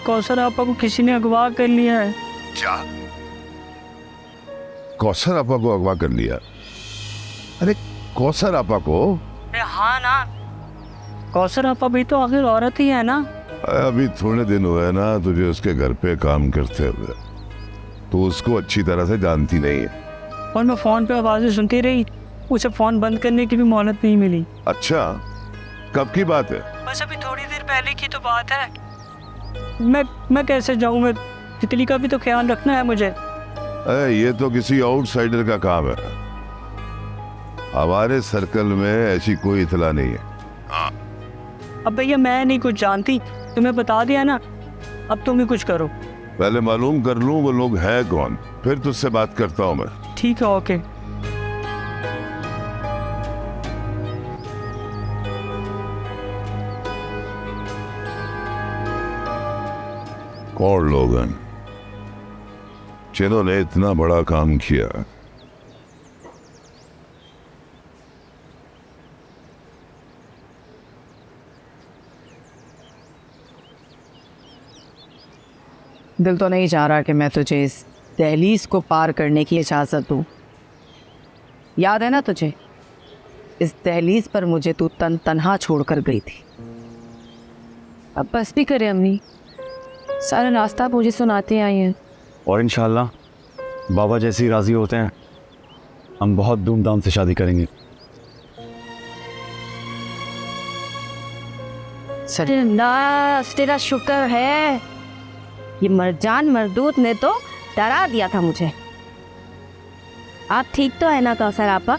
कौसर आपा को किसी ने अगवा कर लिया है। क्या? कौसर आपा को अगवा कर लिया? अरे कौसर आपा को? अरे हाँ ना, कौसर आपा भी तो आखिर औरत ही है ना। अभी थोड़े दिन हुए ना तुझे उसके घर पे काम करते हुए, तो उसको अच्छी तरह से जानती नहीं है। और मैं फ़ोन पे आवाज़ें सुनती रही, उसे फ़ोन बंद करने की भी मोहलत नहीं मिली। अच्छा, कब की बात है? बस अभी थोड़ी देर पहले की तो बात है। मैं कैसे जाऊँ? मैं तितली का भी तो ख्याल रखना है मुझे। ये तो किसी आउटसाइडर का काम है, हमारे सर्कल में ऐसी कोई इतला नहीं है। अब भैया मैं नहीं कुछ जानती, तुम्हें बता दिया ना, अब तुम ही कुछ करो। पहले मालूम कर लूं वो लोग हैं कौन, फिर तुझसे बात करता हूं मैं। ठीक है, ओके। कौन लोग हैं जिन्होंने इतना बड़ा काम किया? दिल तो नहीं चाह रहा कि मैं तुझे इस दहलीज को पार करने की इजाज़त दूँ। याद है ना तुझे, इस दहलीज पर मुझे तू तन्हा छोड़कर गई थी। अब बस भी करे अम्मी, सारा रास्ता मुझे सुनाते आई हैं। और इंशाल्लाह बाबा जैसे ही राज़ी होते हैं, हम बहुत धूमधाम से शादी करेंगे। अल्लाह तेरा शुक्र है, ये मरजान मरदूत ने तो डरा दिया था मुझे। आप ठीक तो है ना कौसर आपा?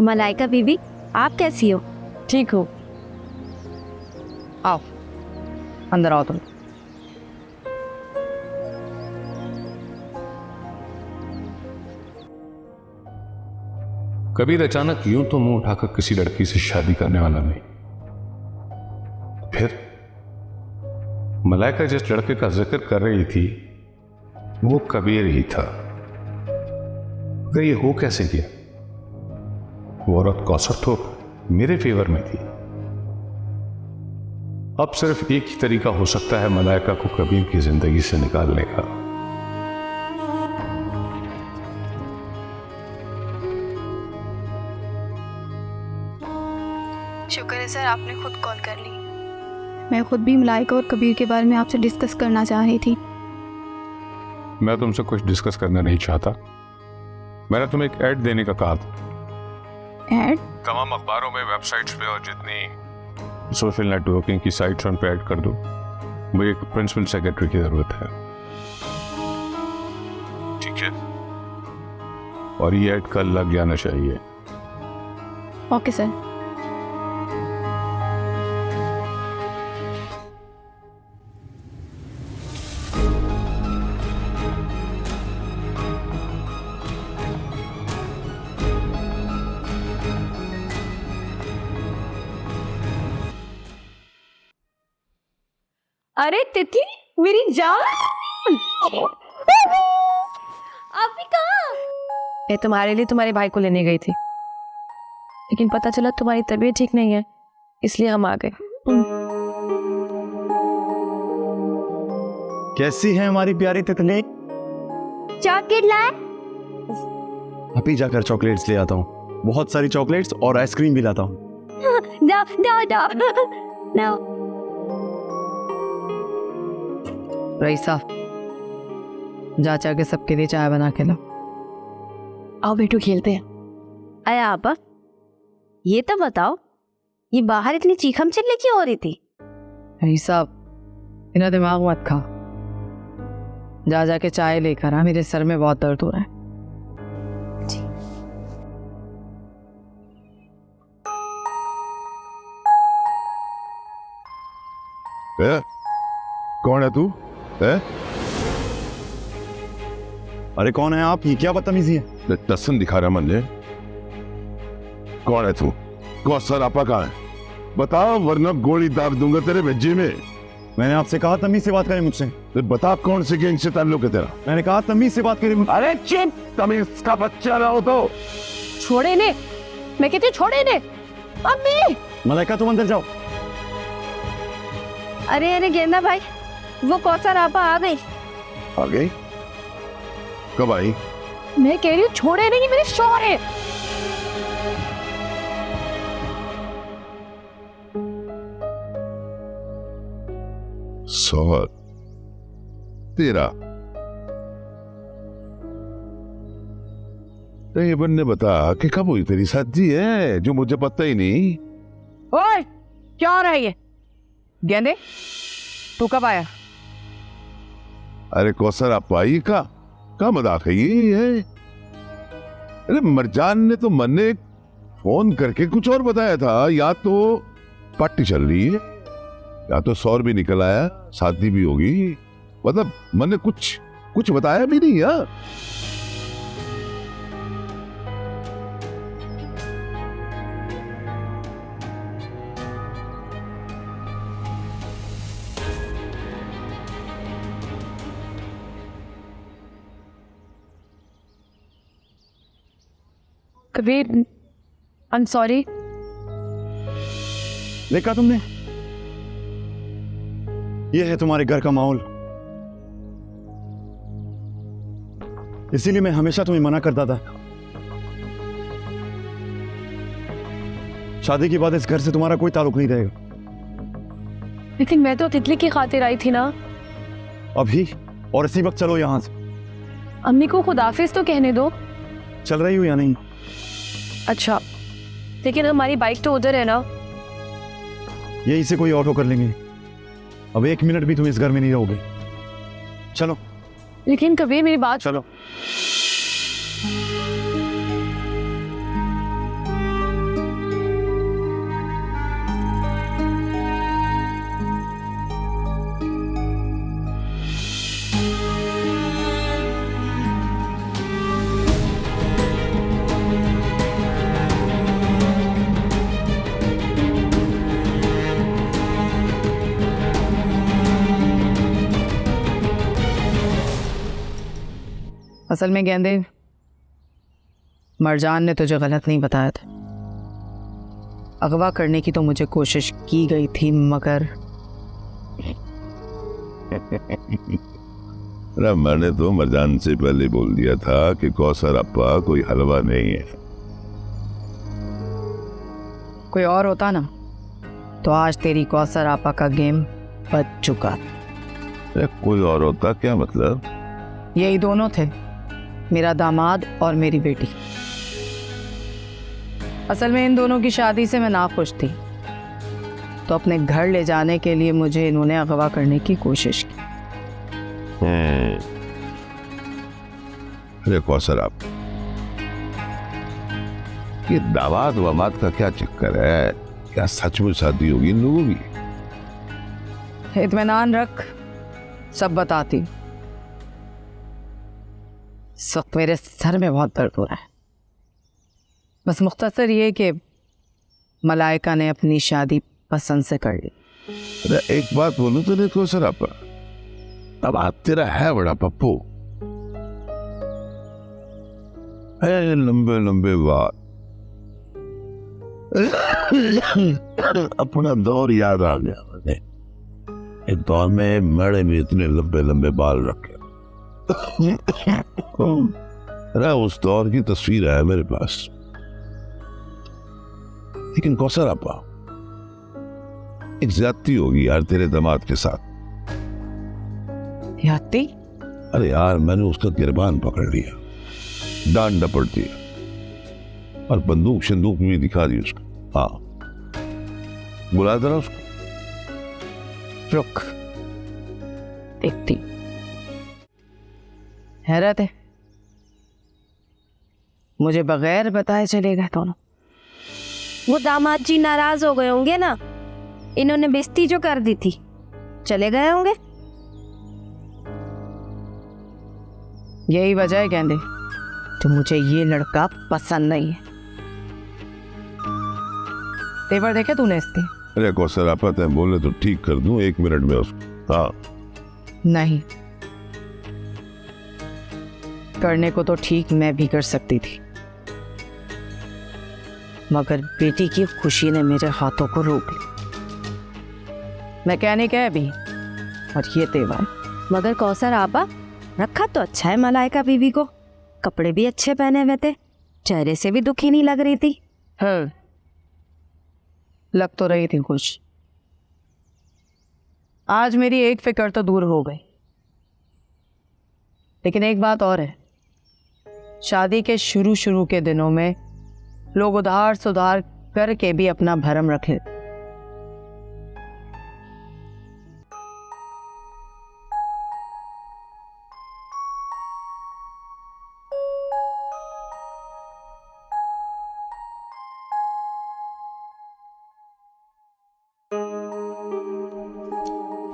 मलाइका बीबी आप कैसी हो? ठीक हो? आओ अंदर आओ तुम। कबीर अचानक यूं तो मुंह उठाकर किसी लड़की से शादी करने वाला नहीं। फिर मलाइका जिस लड़के का जिक्र कर रही थी वो कबीर ही था। ये हो कैसे गया? वो औरत कौसर तो मेरे फेवर में थी। अब सिर्फ एक ही तरीका हो सकता है मलाइका को कबीर की जिंदगी से निकालने का। शुक्र है सर, आपने खुद कॉल कर ली। मैं खुद भी मलाइका और कबीर के बारे में आपसे डिस्कस करना चाह रही थी। मैं तुमसे कुछ डिस्कस करना नहीं चाहता। मैंने तुम्हें एक ऐड देने का कहा था। ऐड? तमाम अखबारों में, वेबसाइट्स पे और जितनी सोशल नेटवर्किंग की साइट्स उन पे ऐड कर दो। मुझे एक प्रिंसिपल सेक्रेटरी की जरूरत है। ठीक है? और ये ऐड कल लग जाना चाहिए। Okay sir. अरे तिथि मेरी जान, आप भी कहाँ? मैं तुम्हारे लिए तुम्हारे भाई को लेने गई थी, लेकिन पता चला तुम्हारी तबीयत ठीक नहीं है, इसलिए हम आ गए। कैसी है हमारी प्यारी तितली? चॉकलेट लाए? अभी जाकर चॉकलेट्स ले आता हूँ, बहुत सारी चॉकलेट्स और आइसक्रीम भी लाता हूँ। दो दो दो दो। रईसा, जा के सबके लिए चाय बना के ला। आओ बेटू खेलते हैं। अरे आपा, ये तो बताओ, ये बाहर इतनी चीखम चिल्ली क्यों हो रही थी? रईसा, इतना दिमाग मत खा, जा के चाय लेकर आ, मेरे सर में बहुत दर्द हो रहा है। कौन है तू? अरे कौन है आप? ये क्या बदतमीजी है? टसन दिखा रहा मुझे। कौन है तू? कौसर आपा कहाँ है? बताओ वरना गोली दाग दूंगा तेरे भेजे में। मैंने आपसे कहा तमीज से बात करें मुझसे। तो बता कौन से गैंग से ताल्लुक है तेरा? मैंने कहा तमीज से बात करें। अरे चुप, तमीज का बच्चा ना हो तो छोड़े ने, मैं कहती हूँ छोड़े ने। अम्मी! मलाइका तुम अंदर जाओ। अरे अरे गेंदा भाई, वो कौसर आपा आ गई। आ गई? कब आई? मैं कह रही हूँ छोड़े नहीं, मेरे शौहर है। शौहर तेरा? तो ये बनने बता कि कब हुई तेरी शादी है जो मुझे पता ही नहीं। ओए, क्या हो रहा है ये? गेंदे, तू कब आया? अरे कौसर आप आई का मजाक है ये है? अरे मरजान ने तो मन ने फोन करके कुछ और बताया था। या तो पार्टी चल रही है या तो सौर भी निकल आया, शादी भी होगी। मतलब मन ने कुछ बताया भी नहीं यार। Kabir, I am sorry. देखा तुमने, ये है तुम्हारे घर का माहौल। इसीलिए मैं हमेशा तुम्हें मना करता था। शादी के बाद इस घर से तुम्हारा कोई ताल्लुक नहीं रहेगा। लेकिन मैं तो तितली की खातिर आई थी ना। अभी और इसी वक्त चलो यहां से। अम्मी को खुदाफिज तो कहने दो। चल रही हो या नहीं? अच्छा, लेकिन हमारी बाइक तो उधर है ना। यहीं से कोई ऑटो कर लेंगे। अब 1 मिनट भी तुम इस घर में नहीं रहोगे। चलो। लेकिन कबीर, मेरी बात। चलो। असल में गेंदे, मरजान ने तुझे गलत नहीं बताया था। अगवा करने की तो मुझे कोशिश की गई थी, मगर अरे मैंने तो मरजान से पहले बोल दिया था कि कौसर अप्पा कोई हलवा नहीं है। कोई और होता ना तो आज तेरी कौसर आपा का गेम बच चुका। अरे कोई और होता क्या मतलब? यही दोनों थे, मेरा दामाद और मेरी बेटी। असल में इन दोनों की शादी से मैं नाखुश थी, तो अपने घर ले जाने के लिए मुझे इन्होंने अगवा करने की कोशिश की। अरे कौसर आप, ये दामाद वामाद का क्या चक्कर है? क्या सचमुच शादी होगी इन लोगों की? इत्मीनान रख, सब बताती। इस वक्त मेरे सर में बहुत दर्द हो रहा है। बस मुख्तसर ये कि मलाइका ने अपनी शादी पसंद से कर ली। अरे एक बात बोलूं तो नहीं कौसर आपा, अब आप तेरा है बड़ा पप्पू है, लंबे लंबे बाल। अपना दौर याद आ गया मुझे। एक दौर में मेरे भी इतने लंबे लंबे बाल रखे। अरे उस दौर की तस्वीर है मेरे पास। लेकिन कौसर आपा, एक ज्यादती होगी यार तेरे दामाद के साथ। याती? अरे यार मैंने उसका गिरबान पकड़ लिया, डांट डपट दिया और बंदूक शंदूक भी दिखा दी उसको। हाँ, बुलाया था ना उसको। रुक, देखती। हैरत है, मुझे बगैर बताए चले गए दोनों। वो दामाद जी नाराज हो गए होंगे ना, इन्होंने बेइज्जती जो कर दी थी, चले गए होंगे। यही वजह है गेंदे तो मुझे ये लड़का पसंद नहीं है। तेवर देखे तूने इसके? अरे कौसर आपा, तय बोले तो ठीक कर दूं 1 मिनट में उसको। हाँ नहीं, करने को तो ठीक मैं भी कर सकती थी, मगर बेटी की खुशी ने मेरे हाथों को रोक लिया। मैकेनिक है अभी, और ये तेवर। मगर कौसर आपा, रखा तो अच्छा है मलाइका बीवी को, कपड़े भी अच्छे पहने हुए थे, चेहरे से भी दुखी नहीं लग रही थी। लग तो रही थी खुश। आज मेरी एक फिक्र तो दूर हो गई, लेकिन एक बात और है। शादी के शुरू के दिनों में लोग उधार सुधार करके भी अपना भरम रखे।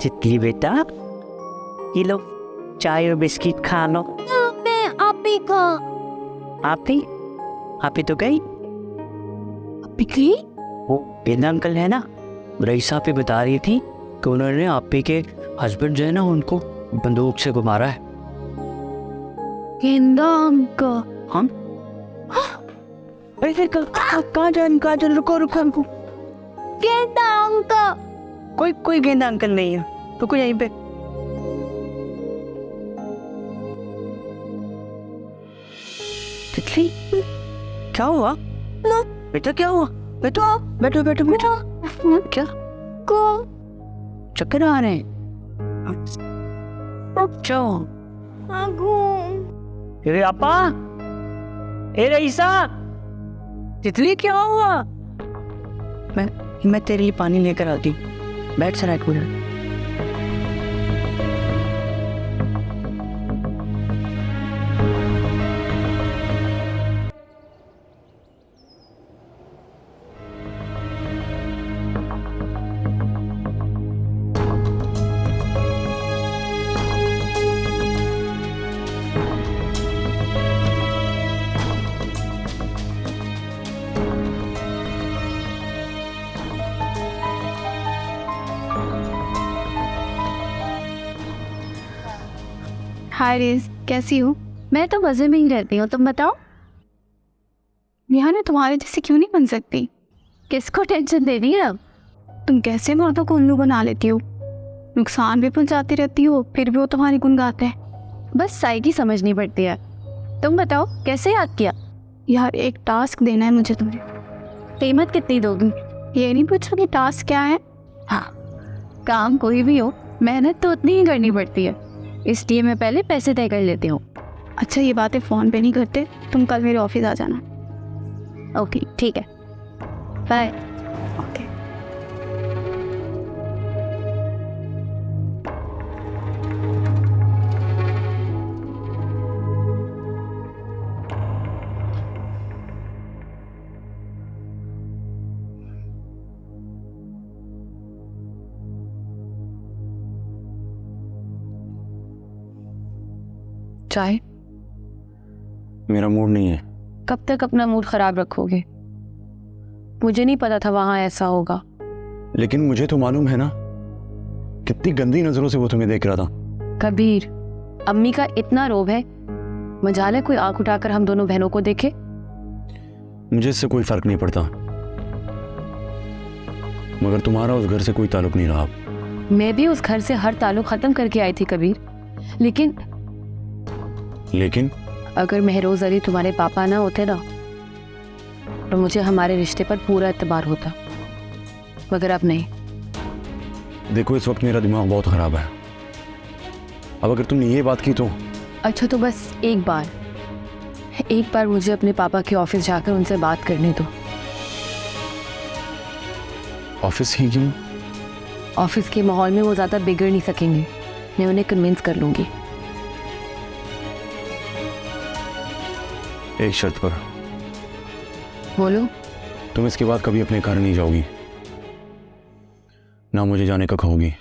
तितली बेटा, ये लो चाय और बिस्किट खा लो। मैं आपी का आप ही तो गई। बिक्री वो गेंदा अंकल है ना, रईसा पे बता रही थी कि उन्होंने आपी के हस्बैंड जो है ना, उनको बंदूक से मारा है। गेंदा अंकल? हम अरे फिर कहाँ जान, रुको। गेंदा अंकल? कोई गेंदा अंकल नहीं है, रुको यहीं पे। तितली, क्या हुआ बेटा, क्या हुआ? बैठो। क्या चक्कर आ रहे हैं? अरे आपा, ए रईसा, तितली क्या हुआ? मैं तेरे लिए पानी लेकर आती हूँ, बैठ सराय कूलर। हाय रेस, कैसी हो? मैं तो मजे में ही रहती हूँ, तुम बताओ। यहाँ तुम्हारे जैसे क्यों नहीं बन सकती? किसको टेंशन दे रही है अब? तुम कैसे मर्दों को उल्लू बना लेती हो? नुकसान भी पहुँचाती रहती हो, फिर भी वो तुम्हारी गुण गाते हैं। बस साइकी समझनी पड़ती है। तुम बताओ कैसे याद किया? यार एक टास्क देना है मुझे तुम्हें। कीमत कितनी दोगी? ये नहीं पूछो कि टास्क क्या है। हाँ, काम कोई भी हो, मेहनत तो उतनी ही करनी पड़ती है, इसलिए मैं पहले पैसे तय कर लेती हूँ। अच्छा ये बातें फ़ोन पे नहीं करते, तुम कल मेरे ऑफिस आ जाना। ओके ठीक है, बाय। ओके। चाय? मेरा मूड नहीं है। कब तक अपना मूड खराब रखोगे? मुझे नहीं पता था वहां ऐसा होगा। लेकिन मुझे तो मालूम है ना, कितनी गंदी नजरों से वो तुम्हें देख रहा था। कबीर, अम्मी का इतना रोब है, मजाल है कोई आंख उठाकर हम दोनों बहनों को देखे। मुझे इससे कोई फर्क नहीं पड़ता, मगर तुम्हारा उस घर से कोई ताल्लुक नहीं रहा। मैं भी उस घर से हर ताल्लुक खत्म करके आई थी कबीर, लेकिन अगर महरोज अली तुम्हारे पापा ना होते ना, तो मुझे हमारे रिश्ते पर पूरा एतबार होता, मगर अब नहीं। देखो इस वक्त मेरा दिमाग बहुत खराब है। अब अगर तुमने ये बात की तो अच्छा, तो बस एक बार मुझे अपने पापा के ऑफिस जाकर उनसे बात करने दो। ऑफिस ही क्यों? ऑफिस के माहौल में वो ज़्यादा बिगड़ नहीं सकेंगे, मैं उन्हें कन्विंस कर लूँगी। एक शर्त पर। बोलो। तुम इसके बाद कभी अपने घर नहीं जाओगी, ना मुझे जाने का कहोगी।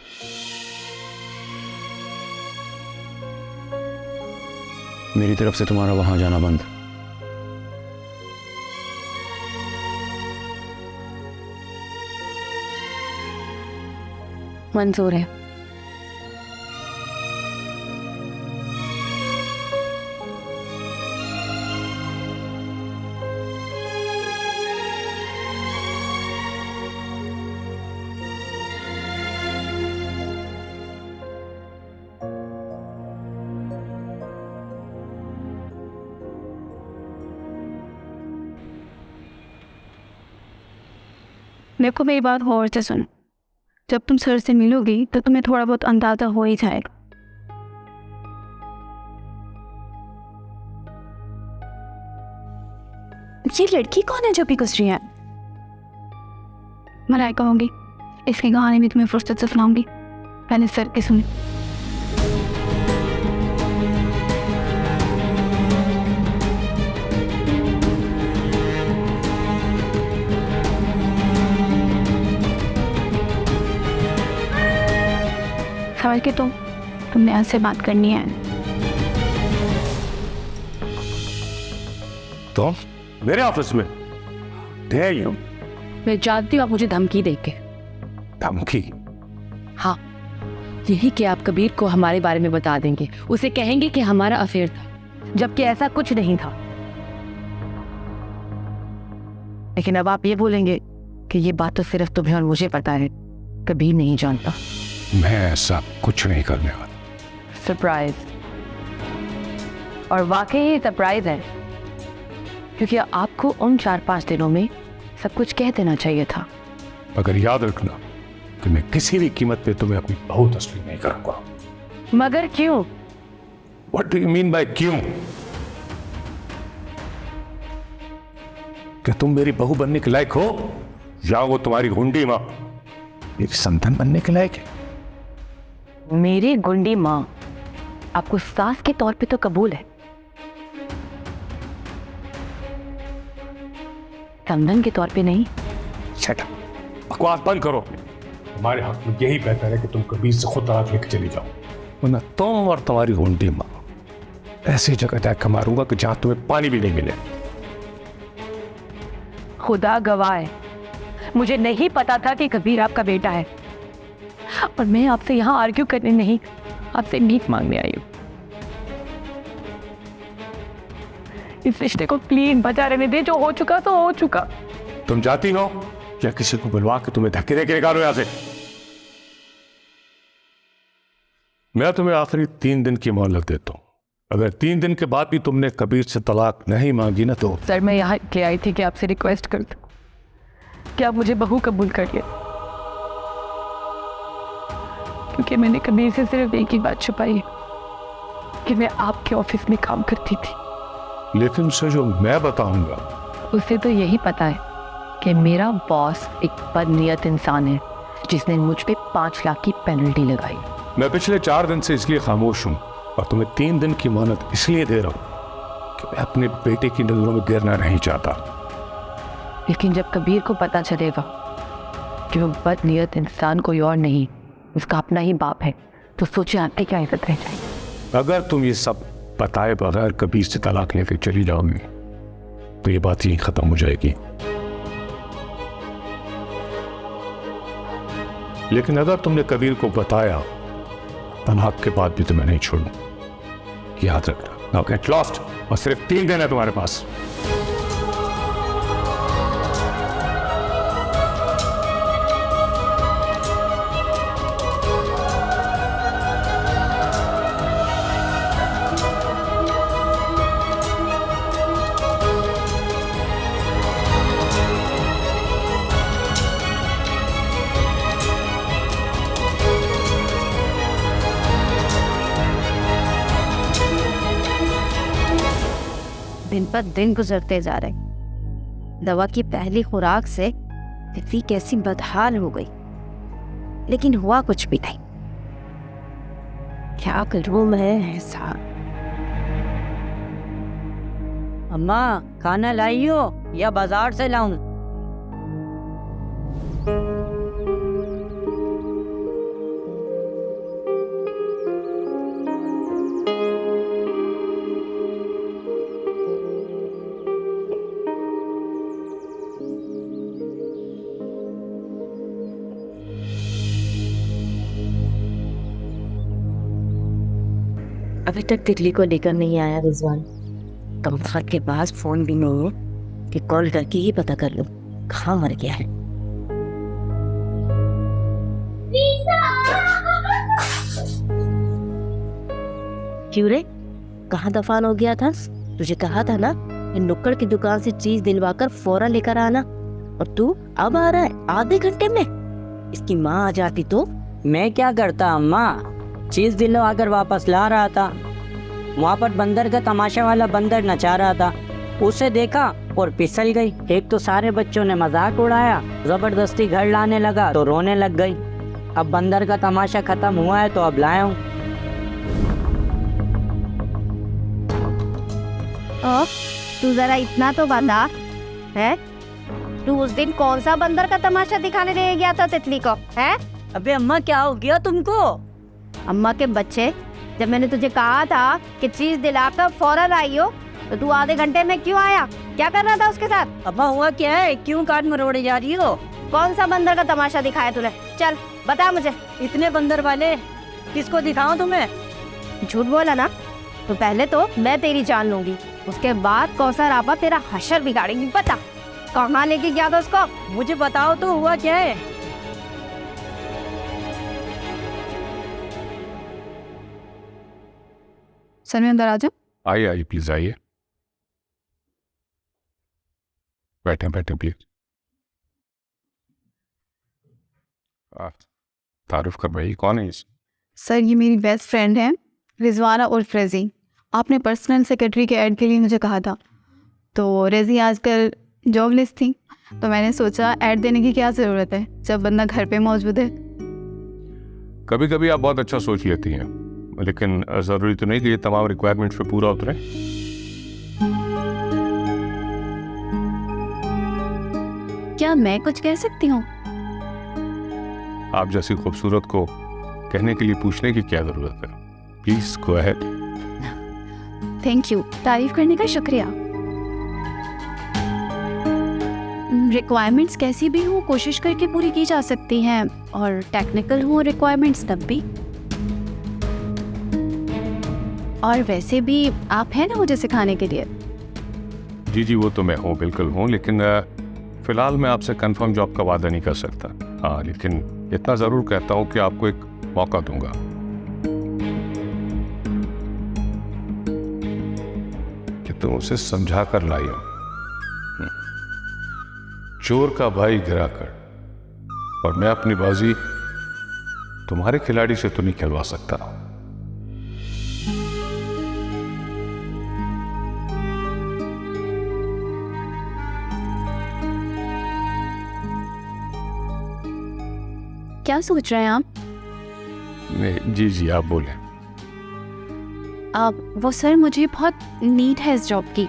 मेरी तरफ से तुम्हारा वहां जाना बंद। मंजूर है। देखो मेरी बात गौर से सुन, जब तुम सर से मिलोगी तो तुम्हें थोड़ा बहुत अंदाजा हो ही जाएगा। ये लड़की कौन है जो भी गुजरी है? मलाइका होगी, इसकी कहानी भी तुम्हें फुर्सत से सुनाऊंगी, पहले सर की सुनी। समझ के तुमने ऐसे बात करनी है। तो मेरे ऑफिस में Dare you? मैं जानती हूँ आप मुझे धमकी देंगे। धमकी? हाँ, यही कि आप कबीर को हमारे बारे में बता देंगे, उसे कहेंगे कि हमारा अफेयर था, जबकि ऐसा कुछ नहीं था। लेकिन अब आप ये बोलेंगे कि ये बात तो सिर्फ तुम्हें और मुझे पता है, कबीर नहीं जानता। मैं ऐसा कुछ नहीं करने वाला। सरप्राइज। और वाकई ये सरप्राइज है, क्योंकि आपको उन 4-5 दिनों में सब कुछ कह देना चाहिए था। मगर याद रखना कि मैं किसी भी कीमत पे तुम्हें अपनी बहू तस्लीम नहीं करूंगा। मगर क्यों? What do you mean by क्यों? क्या तुम मेरी बहू बनने के लायक हो, या वो तुम्हारी गुंडी माँ एक संतान बनने के लायक है? मेरी गुंडी माँ आपको सास के तौर पे तो कबूल है, संबंध के तौर पे नहीं। Shut up. बकवास बंद करो। हमारे हक में यही बेहतर है कि तुम कबीर से खुद तलाक लेकर चली जाओ, वरना तुम और तुम्हारी गुंडी माँ ऐसी जगह जाकर मारूंगा कि जहां तुम्हें पानी भी नहीं मिले। खुदा गवाह है, मुझे नहीं पता था कि कबीर आपका बेटा है, और मैं आपसे यहाँ आर्ग्यू करने नहीं, आपसे भीख मांगने आई हूँ। इस रिश्ते को प्लीज बचा रहने दे, जो हो चुका तो हो चुका। तुम जाती हो या किसी को बुलवा के तुम्हें धक्के देके निकालो यहां से? मैं तुम्हें आखिरी 3 दिन की मोहलत देता हूं। अगर 3 दिन के बाद भी तुमने कबीर से तलाक नहीं मांगी ना तो। सर, मैं यहाँ के आई थी कि आपसे रिक्वेस्ट कर दूं कि आप मुझे बहू कबूल करिए, क्योंकि मैंने कबीर से सिर्फ एक ही बात छुपाई है कि मैं आपके ऑफिस में काम करती थी। लेकिन उसे जो मैं बताऊंगा, उसे तो यही पता है कि मेरा बॉस एक बदनीयत इंसान है जिसने मुझ पे 5 लाख की पेनल्टी लगाई। मैं पिछले 4 दिन से इसलिए खामोश हूं और तुम्हें 3 दिन की मोहलत इसलिए दे रहा हूं कि मैं अपने बेटे की नजरों में गिरना नहीं चाहता। लेकिन जब कबीर को पता चलेगा कि वो बदनीयत इंसान कोई और नहीं, उसका अपना ही बाप है, तो सोचे आपकी क्या इज्जत रह जाएगी। अगर तुम ये सब बताए बगैर कबीर से तलाक लेकर चली जाओगी तो ये बात यहीं खत्म हो जाएगी। लेकिन अगर तुमने कबीर को बताया, तलाक के बाद भी तुम्हें नहीं छोड़ूं, याद रखना। Now get lost. और सिर्फ 3 दिन है तुम्हारे पास। दिन पर दिन गुजरते जा रहे। दवा की पहली खुराक से तितली कैसी बदहाल हो गई, लेकिन हुआ कुछ भी नहीं। क्या करूं मैं ऐसा? अम्मा, खाना लाई हो या बाजार से लाऊं? अभी तक तितली को लेकर नहीं आया रिजवान। कमफर्ट के पास फोन भी नहीं है कि कॉल करके ही पता कर लूं कहाँ मर गया है। क्यों रे, कहाँ दफान हो गया था? तुझे कहा था ना, नुक्कड़ की दुकान से चीज दिलवाकर फौरन लेकर आना। और तू अब आ रहा है आधे घंटे में? इसकी माँ आ जाती तो? मैं क्या करता अम्मा, चीज दिलवा कर वापस ला रहा था। वहाँ पर बंदर का तमाशा वाला बंदर नचा रहा था, उसे देखा और फिसल गई। एक तो सारे बच्चों ने मजाक उड़ाया, जबरदस्ती घर लाने लगा तो रोने लग गई। अब बंदर का तमाशा खत्म हुआ है तो अब लाया हूँ। तू जरा इतना तो बता है, तू उस दिन कौन सा बंदर का तमाशा दिखाने ले गया था तितली को? है अबे अम्मा क्या हो गया तुमको? अम्मा के बच्चे, जब मैंने तुझे कहा था कि चीज दिलाकर फौरन आई हो, तो तू आधे घंटे में क्यों आया? क्या कर रहा था उसके साथ? अम्मा हुआ क्या है, क्यों काट मरोड़े जा रही हो? कौन सा बंदर का तमाशा दिखाया तूने? चल बता मुझे। इतने बंदर वाले किसको दिखाऊं तुम्हें? झूठ बोला ना तो पहले तो मैं तेरी जान लूंगी, उसके बाद कौसर आपा तेरा हशर बिगाड़ेंगी। बता कहाँ लेके गया था उसको? मुझे बताओ तो हुआ क्या है? सर मैं अंदर आ जाऊं? आइए आइए प्लीज आइए, बैठे बैठे प्लीज। तारुफ कर भाई, कौन है इस? सर ये मेरी बेस्ट फ्रेंड है रिजवाना उर्फ रेजी। आपने पर्सनल सेक्रेटरी के ऐड के लिए मुझे कहा था, तो रेजी आजकल जॉबलेस थी, तो मैंने सोचा ऐड देने की क्या ज़रूरत है जब बंदा घर पे मौजूद है। कभी कभी आप बहुत अच्छा सोच लेती हैं, लेकिन ज़रूरी तो नहीं कि ये तमाम रिक्वायरमेंट्स पे पूरा उतरे। क्या मैं कुछ कह सकती हूँ? आप जैसी खूबसूरत को कहने के लिए पूछने की क्या ज़रूरत है? Please go ahead. Thank you, तारीफ करने का शुक्रिया। रिक्वायरमेंट्स कैसी भी हो कोशिश करके पूरी की जा सकती हैं, और टेक्निकल हो रिक्वायरमेंट्स तब भी। और वैसे भी आप हैं ना मुझे सिखाने के लिए। जी जी वो तो मैं हूँ, बिल्कुल हूँ, लेकिन फ़िलहाल मैं आपसे कंफर्म जॉब का वादा नहीं कर सकता। हाँ, लेकिन इतना ज़रूर कहता हूँ कि आपको एक मौका दूंगा। कि तुम उसे समझा कर लाई हो। चोर का भाई गिरा कर, और मैं अपनी बाजी तुम्हारे खिलाड़ी से तो नहीं खिलवा सकता। क्या सोच रहे हैं आप? नहीं जी जी आप बोलें। वो सर मुझे बहुत नीड है इस जॉब की।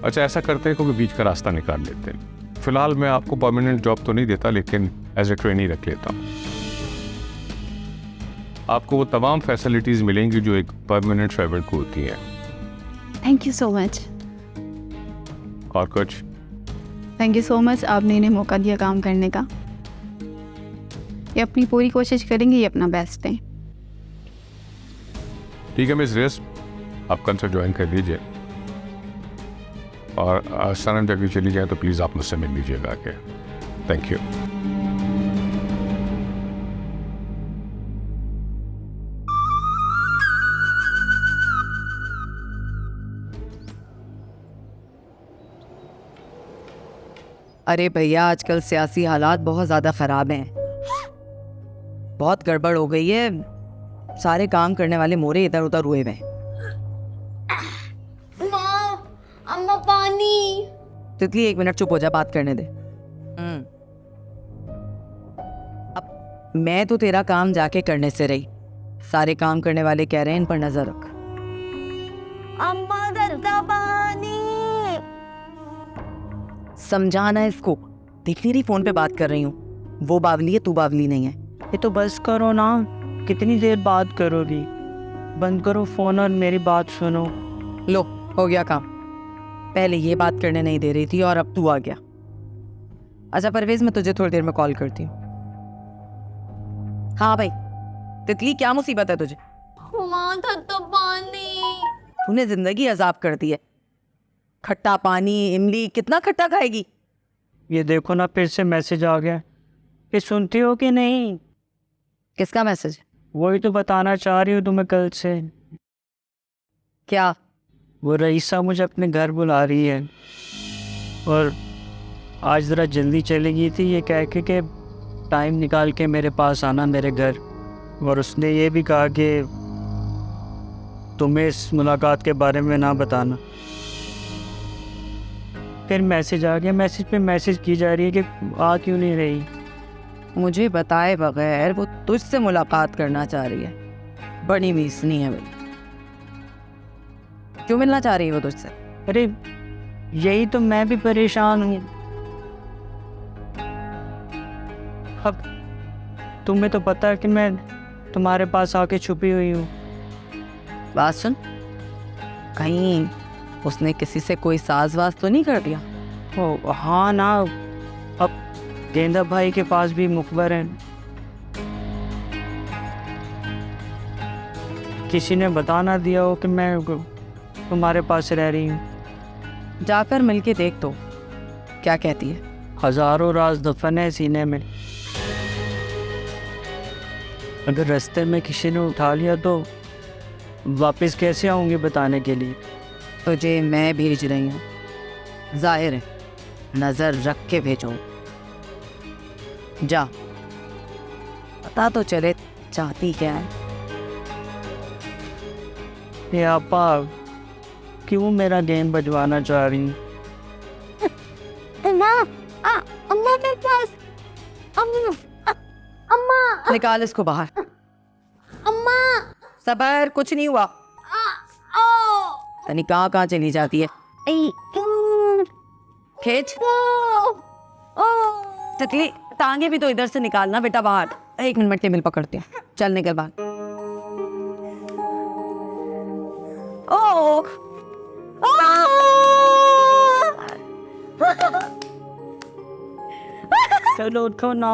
अच्छा ऐसा करते हैं क्योंकि बीच का रास्ता निकाल लेते हैं। फिलहाल मैं आपको परमानेंट जॉब तो नहीं देता, लेकिन एज ए ट्रेनी रख लेता हूँ। आपको वो तमाम फैसिलिटीज मिलेंगी जो एक परमानेंट सर्वेंट को होती हैं। Thank you so much. और कुछ? थैंक यू सो मच, आपने इन्हें मौका दिया काम करने का। ये अपनी पूरी कोशिश करेंगे, ये अपना बेस्ट है। ठीक है मिस रेस, आप कल से ज्वाइन कर लीजिए, और सनम जब भी चली जाए तो प्लीज़ आप मुझसे मिल लीजिएगा आके। Thank you. अरे भैया आजकल सियासी हालात बहुत ज़्यादा ख़राब हैं, बहुत गड़बड़ हो गई है। सारे काम करने वाले मोरे इधर उधर हुए हुए हैं। अम्मा पानी। तितली 1 मिनट चुप हो जा, बात करने दे। अब मैं तो तेरा काम जाके करने से रही, सारे काम करने वाले कह रहे हैं इन पर नजर रख। अम्मा दर्दा पानी। समझाना इसको, देख नहीं रही फोन पे बात कर रही हूँ। वो बावली है, तू बावली नहीं है। ये तो बस करो ना, कितनी देर बात करोगी? बंद करो फोन और मेरी बात सुनो। लो हो गया काम। पहले ये बात करने नहीं दे रही थी और अब तू आ गया। अच्छा परवेज, मैं तुझे थोड़ी देर में कॉल करती हूँ। हाँ भाई तितली, क्या मुसीबत है तुझे? तो पानी। तूने जिंदगी अजाब कर दी है। खट्टा पानी, इमली, कितना खट्टा खाएगी? ये देखो ना, फिर से मैसेज आ गया। ये सुनती हो कि नहीं? किसका मैसेज? वही तो बताना चाह रही हूँ तुम्हें कल से। क्या वो रईसा मुझे अपने घर बुला रही है और आज ज़रा जल्दी चली गई थी ये कह के कि टाइम निकाल के मेरे पास आना मेरे घर। और उसने ये भी कहा कि तुम्हें इस मुलाकात के बारे में ना बताना। फिर मैसेज आ गया, मैसेज पे मैसेज की जा रही है कि आ क्यों नहीं रही। मुझे बताए बगैर वो तुझसे मुलाकात करना चाह रही है, बड़ी मीसनी है भाई। क्यों मिलना चाह रही है वो तुझसे? अरे यही तो मैं भी परेशान हूँ। अब तुम्हें तो पता है कि मैं तुम्हारे पास आके छुपी हुई हूँ। बात सुन, कहीं उसने किसी से कोई साज़ तो नहीं कर दिया? ओ हाँ ना, अब गेंदा भाई के पास भी मुखबर है। किसी ने बता ना दिया हो कि मैं तुम्हारे पास रह रही हूँ। जाकर मिलके देख तो क्या कहती है। हजारों राज दफन है सीने में। अगर रास्ते में किसी ने उठा लिया तो वापस कैसे आऊँगी बताने के लिए? तुझे मैं भेज रही हूँ, जाहिर है नज़र रख के भेजो। जा, पता तो चले चाहती क्या है। ये आपा क्यों मेरा गेम बजवाना चाह रही हैं? अम्मा मेरे पास, अम्मा निकाल इसको बाहर। अम्मा सबर, कुछ नहीं हुआ। तनी कहाँ चली जाती है? खींच। चकली, टांगे भी तो इधर से निकालना बेटा बाहर। 1 मिनट के मिल पकड़ते हैं, चल निकल बाहर। ओ चलो उठो ना।